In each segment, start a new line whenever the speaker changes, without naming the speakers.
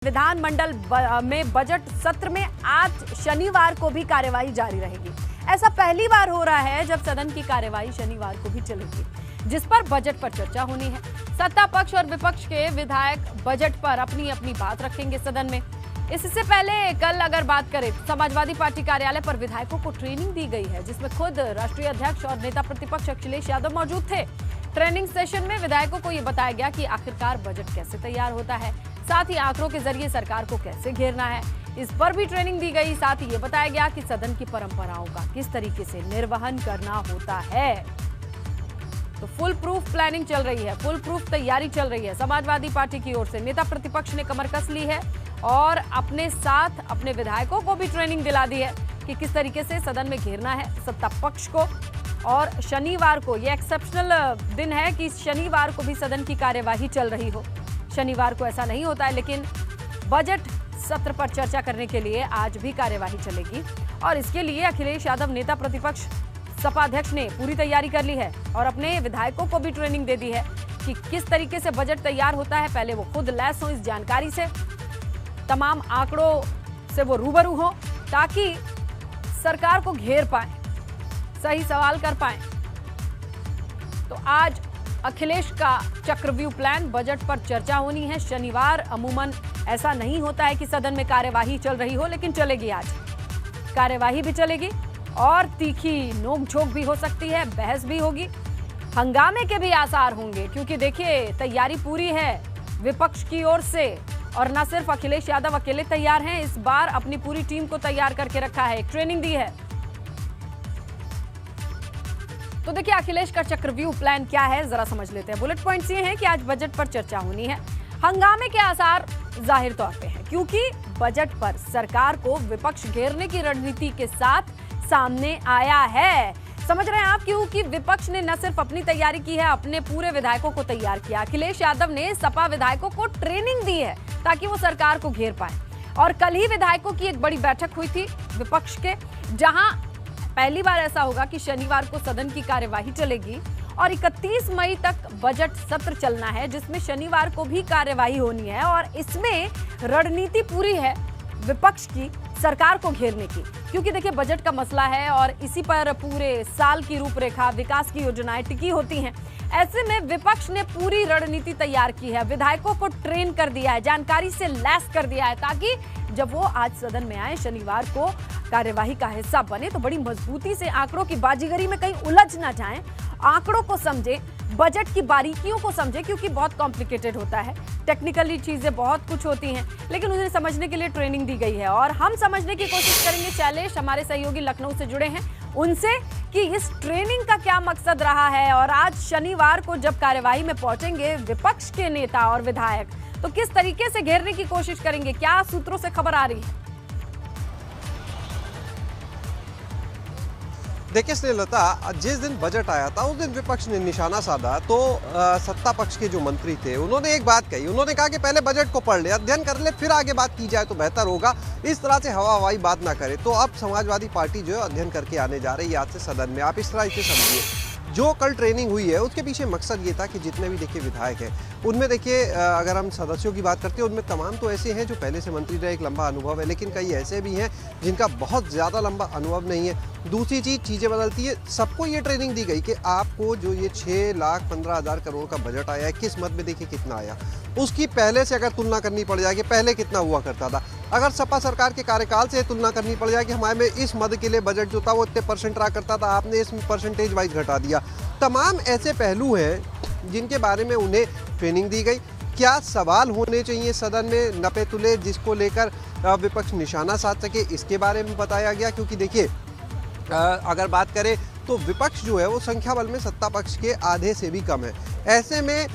विधानमंडल में बजट सत्र में आज शनिवार को भी कार्यवाही जारी रहेगी। ऐसा पहली बार हो रहा है जब सदन की कार्यवाही शनिवार को भी चलेगी, जिस पर बजट पर चर्चा होनी है। सत्ता पक्ष और विपक्ष के विधायक बजट पर अपनी अपनी बात रखेंगे सदन में। इससे पहले कल अगर बात करें, समाजवादी पार्टी कार्यालय पर विधायकों को ट्रेनिंग दी गई है, जिसमें खुद राष्ट्रीय अध्यक्ष और नेता प्रतिपक्ष अखिलेश यादव मौजूद थे। ट्रेनिंग सेशन में विधायकों को ये बताया गया कि आखिरकार बजट कैसे तैयार होता है, साथ ही आंकड़ों के जरिए सरकार को कैसे घेरना है, इस पर भी ट्रेनिंग दी गई। साथ ही ये बताया गया कि सदन की परंपराओं का किस तरीके से निर्वहन करना होता है। तो फुल प्रूफ प्लानिंग चल रही है, फुल प्रूफ तैयारी चल रही है। समाजवादी पार्टी की ओर से नेता प्रतिपक्ष ने कमर कस ली है और अपने साथ अपने विधायकों को भी ट्रेनिंग दिला दी है कि किस तरीके से सदन में घेरना है सत्ता पक्ष को। और शनिवार को ये एक्सेप्शनल दिन है कि शनिवार को भी सदन की कार्यवाही चल रही हो। शनिवार को ऐसा नहीं होता है, लेकिन बजट सत्र पर चर्चा करने के लिए आज भी कार्यवाही चलेगी। और इसके लिए अखिलेश यादव नेता प्रतिपक्ष सपा अध्यक्ष ने पूरी तैयारी कर ली है और अपने विधायकों को भी ट्रेनिंग दे दी है कि किस तरीके से बजट तैयार होता है। पहले वो खुद लैस हो इस जानकारी से, तमाम आंकड़ों से वो रूबरू हो, ताकि सरकार को घेर पाए, सही सवाल कर पाए। तो आज अखिलेश का चक्रव्यूह प्लान, बजट पर चर्चा होनी है। शनिवार अमूमन ऐसा नहीं होता है कि सदन में कार्यवाही चल रही हो, लेकिन चलेगी। आज कार्यवाही भी चलेगी और तीखी नोकझोंक भी हो सकती है, बहस भी होगी, हंगामे के भी आसार होंगे, क्योंकि देखिए तैयारी पूरी है विपक्ष की ओर से। और न सिर्फ अखिलेश यादव अकेले तैयार हैं, इस बार अपनी पूरी टीम को तैयार करके रखा है, एक ट्रेनिंग दी है। तो देखिए अखिलेश का चक्रव्यूह प्लान क्या है, जरा समझ लेते हैं। बुलेट पॉइंट्स ये हैं कि आज बजट पर चर्चा होनी है। हंगामे के आसार जाहिर तौर पे हैं, क्योंकि बजट पर सरकार को विपक्ष घेरने की रणनीति के साथ सामने आया है। समझ रहे हैं आप, क्योंकि विपक्ष ने न सिर्फ अपनी तैयारी की है, अपने पूरे विधायकों को तैयार किया। अखिलेश यादव ने सपा विधायकों को ट्रेनिंग दी है ताकि वो सरकार को घेर पाए। और कल ही विधायकों की एक बड़ी बैठक हुई थी विपक्ष के, जहां पहली बार ऐसा होगा कि शनिवार को सदन की कार्यवाही चलेगी और 31 मई तक बजट सत्र चलना है, जिसमें शनिवार को भी कार्यवाही होनी है। और इसमें रणनीति पूरी है विपक्ष की सरकार को घेरने की, क्योंकि देखिए बजट का मसला है और इसी पर पूरे साल की रूपरेखा, विकास की योजनाएं टिकी होती हैं। ऐसे में विपक्ष ने पूरी रणनीति तैयार की है, विधायकों को ट्रेन कर दिया है, जानकारी से लैस कर दिया है, ताकि जब वो आज सदन में आए, शनिवार को कार्यवाही का हिस्सा बने, तो बड़ी मजबूती से आंकड़ों की बाजीगरी में कहीं उलझ ना जाएं, आंकड़ों को समझे, बजट की बारीकियों को समझे, क्योंकि बहुत कॉम्प्लिकेटेड होता है, टेक्निकली चीजें बहुत कुछ होती हैं, लेकिन उन्हें समझने के लिए ट्रेनिंग दी गई है। और हम समझने की कोशिश करेंगे। शैलेश हमारे सहयोगी लखनऊ से जुड़े हैं, उनसे कि इस ट्रेनिंग का क्या मकसद रहा है और आज शनिवार को जब कार्यवाही में पहुंचेंगे विपक्ष के नेता और विधायक, तो किस तरीके से घेरने की कोशिश करेंगे, क्या सूत्रों से खबर आ रही है?
देखिए स्नेहलता, जिस दिन बजट आया था उस दिन विपक्ष ने निशाना साधा, तो सत्ता पक्ष के जो मंत्री थे उन्होंने एक बात कही। उन्होंने कहा कि पहले बजट को पढ़ ले, अध्ययन कर ले, फिर आगे बात की जाए तो बेहतर होगा। इस तरह से हवा हवाई बात ना करे। तो अब समाजवादी पार्टी जो है अध्ययन करके आने जा रही है आज से सदन में। आप इस तरह से समझिए, जो कल ट्रेनिंग हुई है उसके पीछे मकसद ये था कि जितने भी देखिए विधायक हैं उनमें देखिए, अगर हम सदस्यों की बात करते हैं उनमें तमाम तो ऐसे हैं जो पहले से मंत्री रहे, एक लंबा अनुभव है, लेकिन कई ऐसे भी हैं जिनका बहुत ज़्यादा लंबा अनुभव नहीं है। दूसरी चीज़, चीज़ें बदलती है। सबको ये ट्रेनिंग दी गई कि आपको जो ये 6,15,000 करोड़ का बजट आया है, किस मद में देखिए कितना आया, उसकी पहले से अगर तुलना करनी पड़ जाए कि पहले कितना हुआ करता था, अगर सपा सरकार के कार्यकाल से तुलना करनी पड़ जाए कि हमारे में इस मद के लिए बजट जो था वो इतने % रहा करता था, आपने इस परसेंटेज वाइज घटा दिया। तमाम ऐसे पहलू हैं जिनके बारे में उन्हें ट्रेनिंग दी गई। क्या सवाल होने चाहिए सदन में नपे तुले, जिसको लेकर विपक्ष निशाना साध सके, इसके बारे में बताया गया। क्योंकि देखिए अगर बात करें तो विपक्ष जो है वो संख्या बल में सत्ता पक्ष के आधे से भी कम है। ऐसे में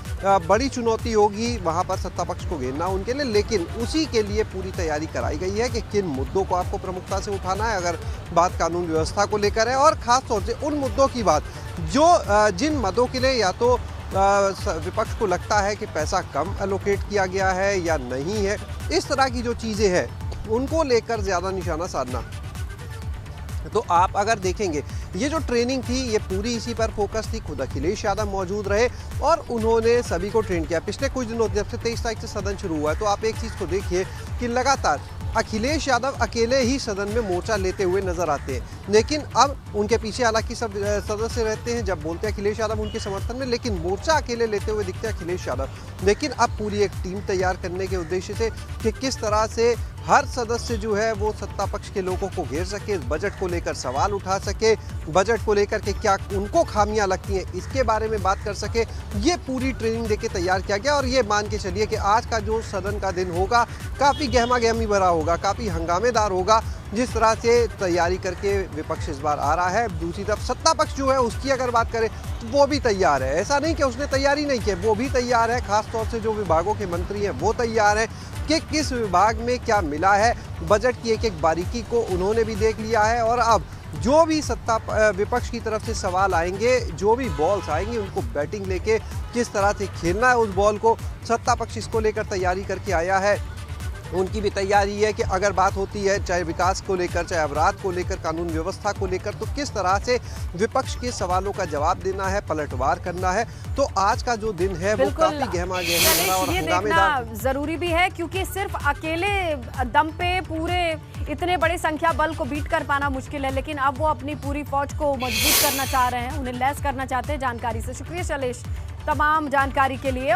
बड़ी चुनौती होगी वहाँ पर सत्ता पक्ष को घेरना उनके लिए, लेकिन उसी के लिए पूरी तैयारी कराई गई है कि किन मुद्दों को आपको प्रमुखता से उठाना है। अगर बात कानून व्यवस्था को लेकर है और ख़ास तौर से उन मुद्दों की बात जो जिन मदों के लिए या तो विपक्ष को लगता है कि पैसा कम एलोकेट किया गया है या नहीं है, इस तरह की जो चीज़ें हैं उनको लेकर ज़्यादा निशाना साधना। तो आप अगर देखेंगे ये जो ट्रेनिंग थी ये पूरी इसी पर फोकस थी। खुद अखिलेश यादव मौजूद रहे और उन्होंने सभी को ट्रेन किया। पिछले कुछ दिनों जब से 23 तारीख से सदन शुरू हुआ है तो आप एक चीज़ को देखिए कि लगातार अखिलेश यादव अकेले ही सदन में मोर्चा लेते हुए नजर आते हैं, लेकिन अब उनके पीछे हालांकि सब सदस्य रहते हैं जब बोलते हैं अखिलेश यादव उनके समर्थन में, लेकिन मोर्चा अकेले लेते हुए दिखते हैं अखिलेश यादव। लेकिन अब पूरी एक टीम तैयार करने के उद्देश्य से कि किस तरह से हर सदस्य जो है वो सत्ता पक्ष के लोगों को घेर सके, बजट को लेकर सवाल उठा सके, बजट को लेकर के क्या उनको खामियां लगती हैं इसके बारे में बात कर सके, ये पूरी ट्रेनिंग देके तैयार किया गया। और ये मान के चलिए कि आज का जो सदन का दिन होगा काफ़ी गहमा गहमी भरा होगा, काफ़ी हंगामेदार होगा, जिस तरह से तैयारी करके विपक्ष इस बार आ रहा है। दूसरी तरफ सत्ता पक्ष जो है उसकी अगर बात करें तो वो भी तैयार है, ऐसा नहीं कि उसने तैयारी नहीं की, वो भी तैयार है। खासतौर से जो विभागों के मंत्री हैं वो तैयार हैं कि किस विभाग में क्या मिला है। बजट की एक एक बारीकी को उन्होंने भी देख लिया है और अब जो भी सत्ता विपक्ष की तरफ से सवाल आएंगे, जो भी बॉल्स आएंगे उनको बैटिंग लेके किस तरह से खेलना है उस बॉल को, सत्ता पक्ष इसको लेकर तैयारी करके आया है। उनकी भी तैयारी है कि अगर बात होती है चाहे विकास को लेकर, चाहे अपराध को लेकर, कानून व्यवस्था को लेकर, तो किस तरह से विपक्ष के सवालों का जवाब देना है, पलटवार करना है। तो आज का जो दिन है वो काफी गहमा गहमी भरा और हंगामेदार
जरूरी भी है, क्योंकि सिर्फ अकेले दम पे पूरे इतने बड़े संख्या बल को बीट कर पाना मुश्किल है, लेकिन अब वो अपनी पूरी फौज को मजबूत करना चाह रहे हैं, उन्हें लैस करना चाहते हैं। जानकारी से शुक्रिया शैलेश तमाम जानकारी के लिए।